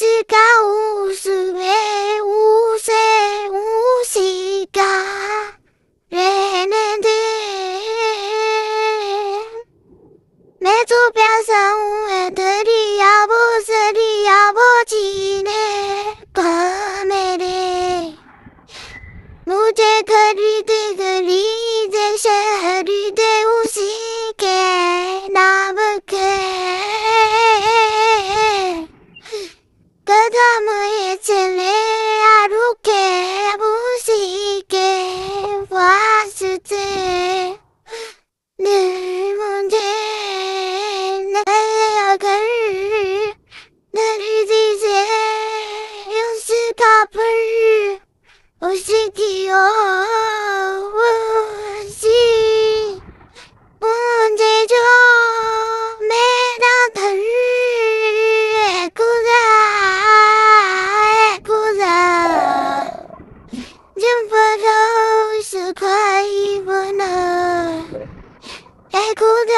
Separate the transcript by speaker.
Speaker 1: 웃을까 웃음에 웃에 웃을까 레는데 내 주변 애들이 아버지리 아버지네 밤에래 무제 그리드 그리제 샤리데 웃을게 나볼게 그다음에 칠레 아루케 무시게 왔을 때 늘 문제 나약을 나를 지제 연습가불 오시기요 오시 문제죠 매달들 애꾸자 좀버려 스카이브나 애꾸자